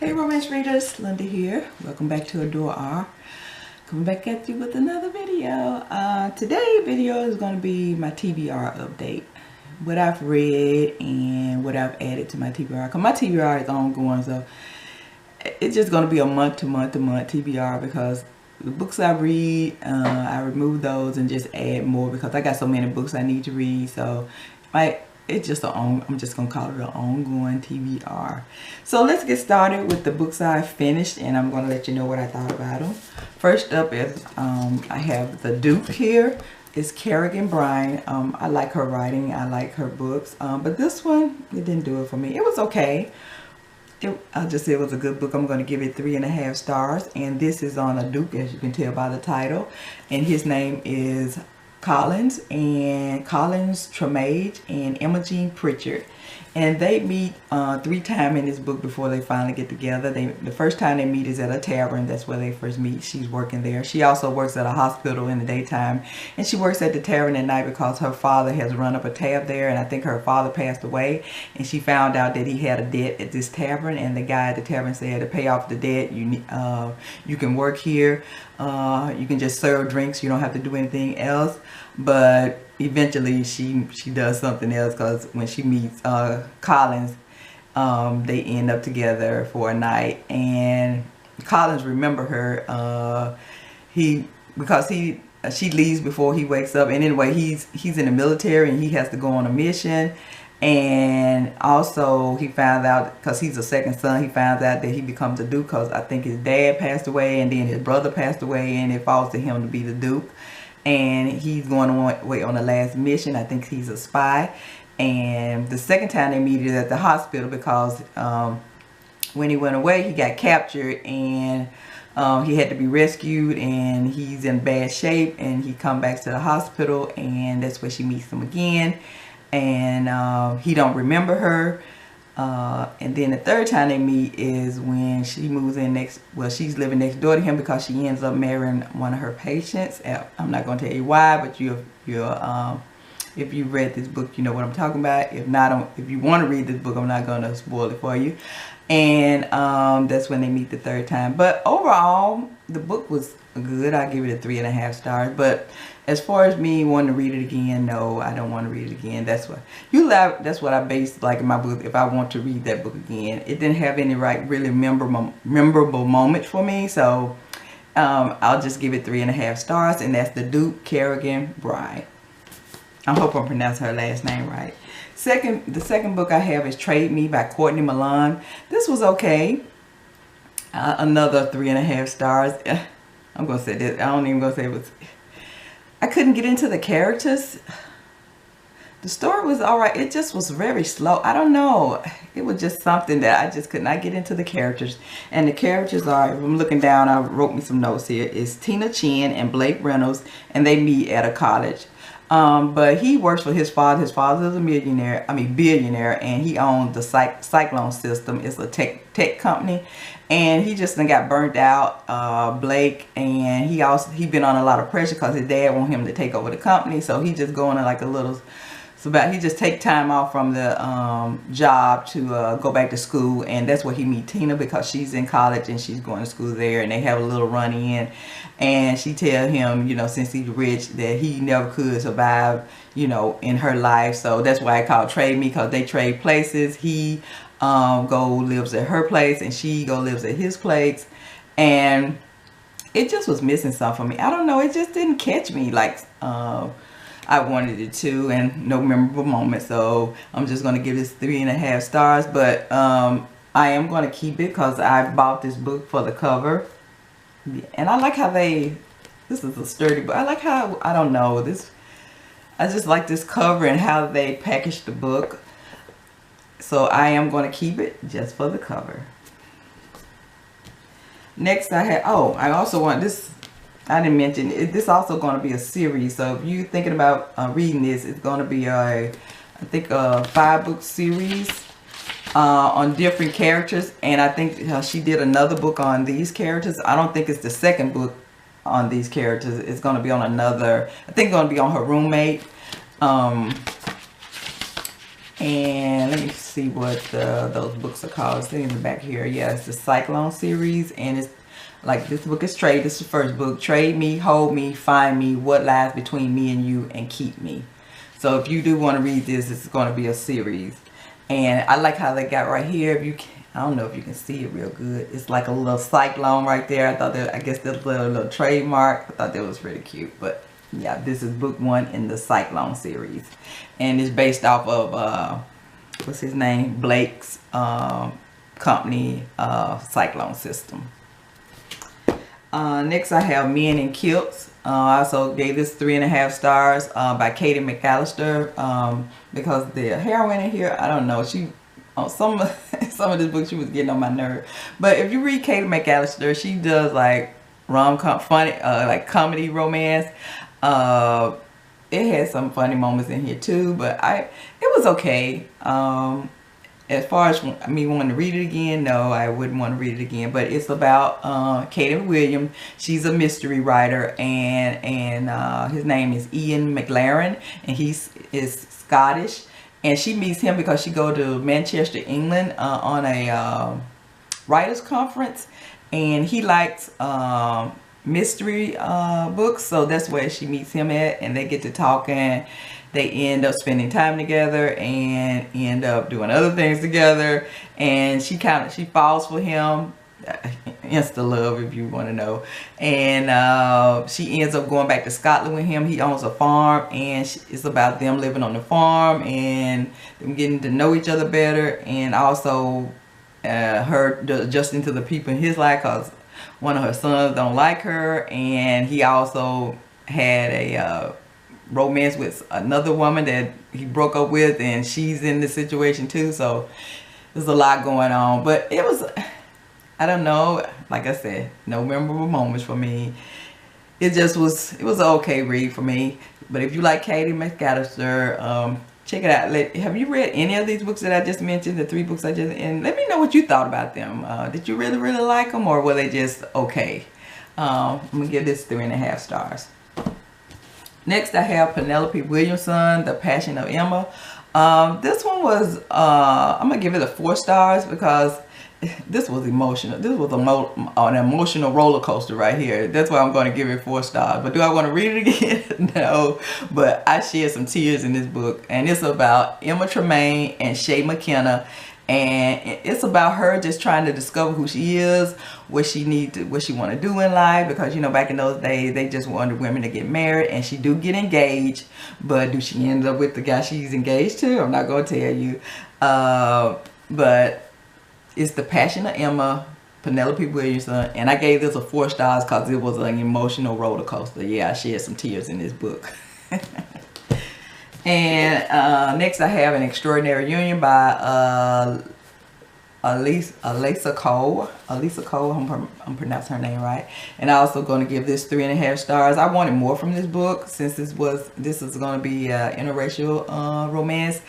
Hey romance readers, Linda here. Welcome back to AdoreR. Coming back at you with another video. Today's video is going to be my TBR update. What I've read and what I've added to my TBR. Because my TBR is ongoing, so it's just going to be a month to month TBR because the books I read, I remove those and just add more because I got so many books I need to read. So it's just I'm just gonna call it an ongoing TBR. So let's get started with the books I finished, and I'm gonna let you know what I thought about them. First up is I have The Duke here. It's Kerrigan Bryant. I like her writing, I like her books, but this one, it didn't do it for me. It was okay. I'll just say it was a good book. I'm going to give it 3.5 stars, and this is on a Duke, as you can tell by the title, and his name is Collins Tremage and Imogen Pritchard, and they meet 3 times in this book before they finally get together. The first time they meet is at a tavern. That's where they first meet. She's working there. She also works at a hospital in the daytime, and she works at the tavern at night because her father has run up a tab there, and I think her father passed away, and she found out that he had a debt at this tavern, and the guy at the tavern said to pay off the debt, you can work here, you can just serve drinks, you don't have to do anything else. But eventually she does something else, because when she meets Collins, they end up together for a night, and Collins remember her because she leaves before he wakes up, and anyway he's in the military and he has to go on a mission. And also he found out, because he's a second son, he found out that he becomes a Duke because I think his dad passed away and then his brother passed away, and it falls to him to be the Duke. And he's going away on the last mission. I think he's a spy. And the second time they meet is at the hospital, because when he went away, he got captured, and he had to be rescued, and he's in bad shape, and he comes back to the hospital, and that's where she meets him again. And he don't remember her. And then the third time they meet is when she moves in she's living next door to him because she ends up marrying one of her patients. I'm not going to tell you why, but if you read this book, you know what I'm talking about. If not, if you want to read this book, I'm not going to spoil it for you. And that's when they meet the third time. But overall, the book was good. I give it a 3.5 stars. But as far as me wanting to read it again, no, I don't want to read it again. That's what I base like in my book. If I want to read that book again, it didn't have any really memorable moments for me. So I'll just give it 3.5 stars, and that's The Duke, Kerrigan Bryant. I hope I'm pronouncing her last name right. The second book I have is Trade Me by Courtney Milan. This was okay. Another 3.5 stars. I'm gonna say this. I don't even gonna say it was. I couldn't get into the characters. The story was alright. It just was very slow. I don't know. It was just something that I just could not get into the characters. And the characters are, if I'm looking down, I wrote me some notes here. It's Tina Chin and Blake Reynolds, and they meet at a college. But he works for his father. His father is a billionaire, and he owns the Cyclone System. It's a tech company, and he just got burnt out, Blake, and he been on a lot of pressure because his dad want him to take over the company. So he just going to like a little. He just take time off from the job to go back to school, and that's where he meet Tina, because she's in college and she's going to school there, and they have a little run in, and she tell him, since he's rich, that he never could survive, in her life. So that's why I call Trade Me, because they trade places. He lives at her place, and she lives at his place, and it just was missing something for me. I don't know, it just didn't catch me like I wanted it to, and no memorable moment. So I'm just going to give this 3.5 stars, but I am going to keep it because I bought this book for the cover, and I like how this is a sturdy book. I like how, I don't know, I just like this cover and how they packaged the book. So I am going to keep it just for the cover. Next I had, I also want this. I didn't mention it. This is also going to be a series. So if you're thinking about reading this, it's going to be I think a 5-book series on different characters. And I think she did another book on these characters. I don't think it's the second book on these characters. It's going to be on another. I think it's going to be on her roommate. And let me see what those books are called. It's in the back here. Yeah, it's the Cyclone series, and it's like, this book is Trade. This is the first book. Trade me, hold me, find me, what lies between me and you, and keep me. So if you do want to read this, it's going to be a series. And I like how they got right here. If you can, I don't know if you can see it real good. It's like a little cyclone right there. I thought that, I guess that's a little trademark. I thought that was really cute. But yeah, this is book 1 in the Cyclone series, and it's based off of what's his name, Blake's company cyclone system. Next I have Men in Kilts. I also gave this 3.5 stars by Katie McAllister, because the heroine in here, I don't know, she some of this book she was getting on my nerve. But if you read Katie McAllister, she does like rom-com, funny, like comedy romance. It had some funny moments in here too, but it was okay. As far as me wanting to read it again, no, I wouldn't want to read it again. But it's about Katie Williams. She's a mystery writer, and his name is Ian McLaren, and is Scottish. And she meets him because she go to Manchester, England, on a writers conference, and he likes mystery books, so that's where she meets him at, and they get to talking. They end up spending time together and end up doing other things together, and she falls for him. Insta love, if you want to know. And she ends up going back to Scotland with him. He owns a farm, and it's about them living on the farm and them getting to know each other better, and also her adjusting to the people in his life, because one of her sons don't like her, and he also had a romance with another woman that he broke up with, and she's in this situation too. So there's a lot going on, but it was, I don't know, like I said, no memorable moments for me. It just was, it was an okay read for me. But if you like Katie McAllister, check it out. Have you read any of these books that I just mentioned, the 3 books I just, and let me know what you thought about them. Did you really like them, or were they just okay? I'm gonna give this 3.5 stars. Next I have Penelope Williamson, The Passion of Emma. This one was, I'm gonna give it a 4 stars because this was emotional. This was an emotional roller coaster right here. That's why I'm going to give it 4 stars. But do I want to read it again? No. But I shed some tears in this book, and it's about Emma Tremaine and Shay McKenna, and it's about her just trying to discover who she is, what she want to do in life, because you know, back in those days they just wanted women to get married, and she do get engaged, but do she end up with the guy she's engaged to? I'm not going to tell you. But it's The Passion of Emma, Penelope Williamson, and I gave this a 4 stars because it was an emotional roller coaster. Yeah, I shed some tears in this book. And next I have An Extraordinary Union by Elisa Cole. I'm pronouncing her name right. And I'm also going to give this 3.5 stars. I wanted more from this book, since this is going to be interracial romance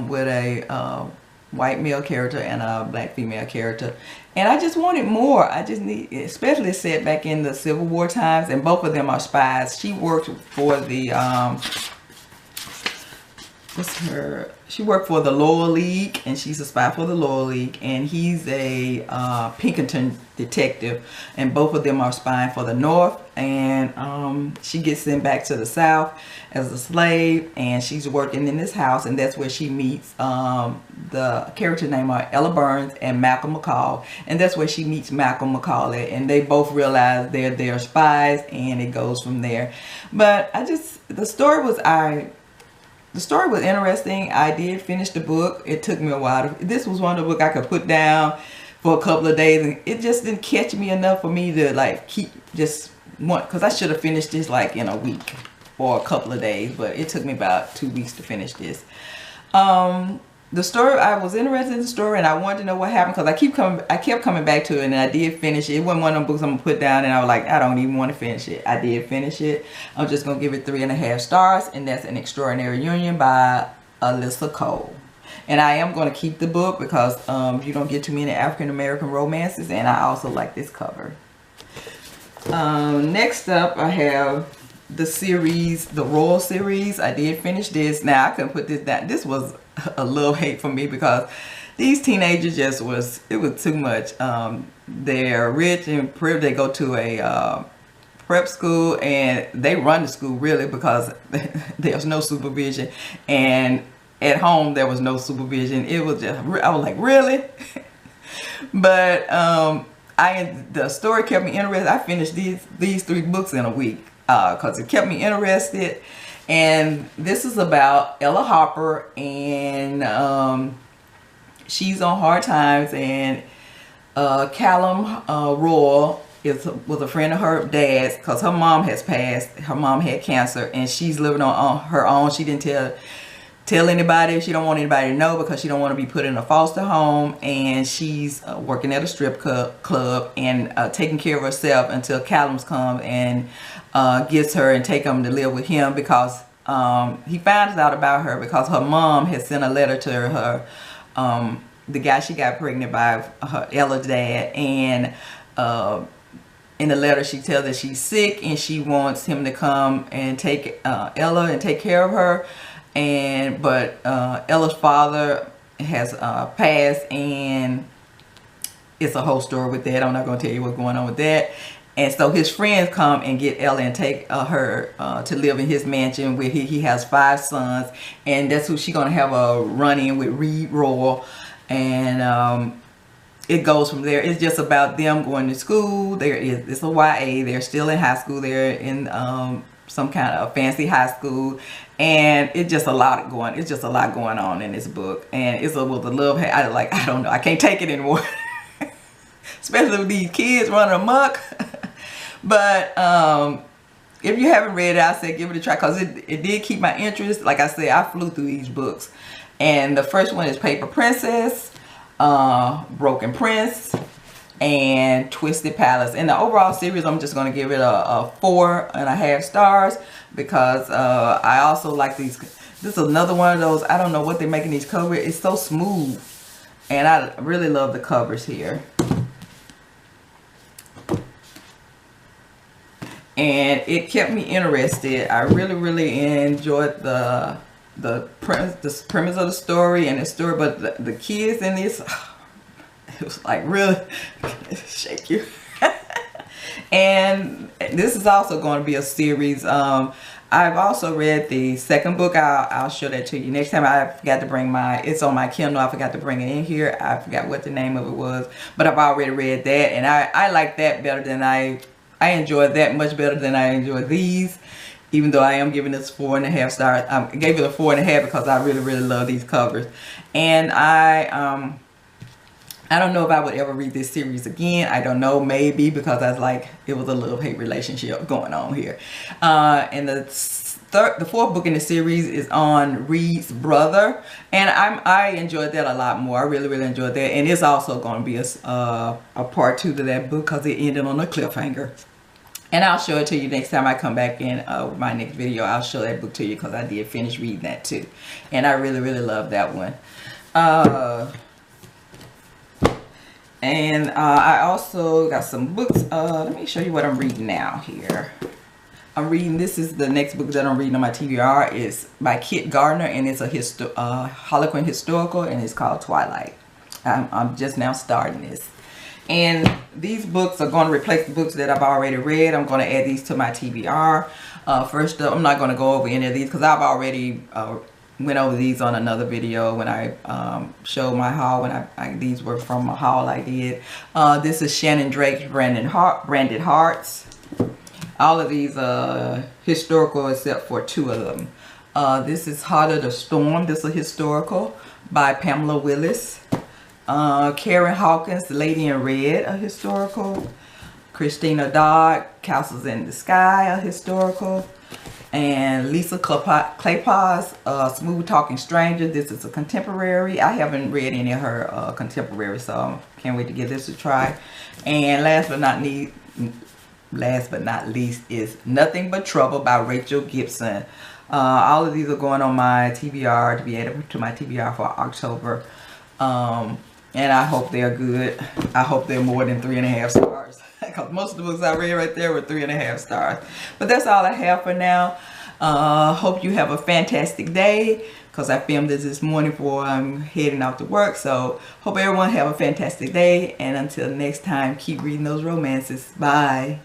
with a white male character and a black female character, and I just wanted more. I just need, especially set back in the Civil War times, and both of them are spies. She worked for the she worked for the Loyal League, and she's a spy for the Loyal League, and he's a Pinkerton detective, and both of them are spying for the North. And she gets sent back to the South as a slave, and she's working in this house, and that's where she meets the character named Elle Burns and Malcolm McCall, and that's where she meets Malcolm McCall at, and they both realize they're spies, and it goes from there. But the story was interesting. I did finish the book. It took me a while. This was one of the books I could put down for a couple of days, and it just didn't catch me enough for me to like keep just want, because I should have finished this like in a week or a couple of days, but it took me about 2 weeks to finish this. The story, I was interested in the story, and I wanted to know what happened, because I kept coming back to it, and I did finish it. It wasn't one of them books I'm gonna put down and I was like, I don't even want to finish it. I did finish it. I'm just gonna give it 3.5 stars, and that's An Extraordinary Union by Elisa Cole. And I am going to keep the book because you don't get too many African American romances, and I also like this cover. Next up I have the series, the Royal series. I did finish this. Now I couldn't put this down. This was a love-hate for me, because these teenagers just was, it was too much. They're rich and privileged. They go to a prep school, and they run the school really, because there's no supervision, and at home there was no supervision. It was just, I was like, really? But the story kept me interested. I finished these 3 books in a week because it kept me interested. And this is about Ella Harper, and she's on hard times, and Callum Royal was a friend of her dad's, because her mom has passed. Her mom had cancer, and she's living on her own. She didn't tell anybody. She don't want anybody to know, because she don't want to be put in a foster home, and she's working at a strip club and taking care of herself until Callum's come and gets her and take them to live with him, because he finds out about her because her mom has sent a letter to her, the guy she got pregnant by, Ella's dad, and in the letter she tells that she's sick and she wants him to come and take Ella and take care of her. But Ella's father has passed, and it's a whole story with that. I'm not going to tell you what's going on with that. And so his friends come and get Ella and take her to live in his mansion where he has 5 sons, and that's who she's going to have a run-in with, Reed Royal. And it goes from there. It's just about them going to school. It's a YA. They're still in high school. They're in some kind of fancy high school, and it's just a lot going. It's just a lot going on in this book, and it's with the love. I don't know. I can't take it anymore, especially with these kids running amok. But if you haven't read it, I say give it a try, because it did keep my interest. Like I said, I flew through these books, and the first one is Paper Princess, Broken Prince, and Twisted Palace. In the overall series, I'm just going to give it a 4.5 stars, because I also like these. This is another one of those, I don't know what they're making these covers. It's so smooth, and I really love the covers here. And it kept me interested. I really enjoyed the premise of the story and the story, but the kids in this, it was like really shake you. And this is also going to be a series. I've also read the second book. I'll show that to you next time. I forgot to bring it's on my Kindle. I forgot to bring it in here. I forgot what the name of it was, but I've already read that, and I like that better than I enjoyed that much better than I enjoyed these, even though I am giving this 4.5 stars. I gave it a 4.5 because I really love these covers. And I don't know if I would ever read this series again. I don't know, maybe, because I was like, it was a love-hate relationship going on here. And the 4th book in the series is on Reed's brother, and I enjoyed that a lot more. I really enjoyed that, and it's also going to be a part 2 to that book, because it ended on a cliffhanger. And I'll show it to you next time I come back in with my next video. I'll show that book to you, because I did finish reading that too, and I really love that one. And I also got some books. Let me show you what I'm reading now here. I'm reading, this is the next book that I'm reading on my TBR. It's by Gardner, and it's a Harlequin historical, and it's called Twilight. I'm just now starting this. And these books are going to replace the books that I've already read. I'm going to add these to my TBR. First up, I'm not going to go over any of these, because I've already went over these on another video when I showed my haul. When these were from a haul I did. This is Shannon Drake's Branded Hearts. All of these historical except for 2 of them. This is Heart of the Storm. This is a historical by Pamela Willis. Karen Hawkins, The Lady in Red, a historical. Christina Dodd, Castles in the Sky, a historical. And Lisa Kleypas, Smooth Talking Stranger. This is a contemporary. I haven't read any of her contemporary, so I can't wait to give this a try. And last but not least is Nothing But Trouble by Rachel Gibson. All of these are going on my TBR, to be added to my TBR for October. And I hope they're good. I hope they're more than 3.5 stars. Because most of the books I read right there were 3.5 stars. But that's all I have for now. Hope you have a fantastic day. because I filmed this morning before I'm heading out to work. So hope everyone have a fantastic day, and until next time, keep reading those romances. Bye.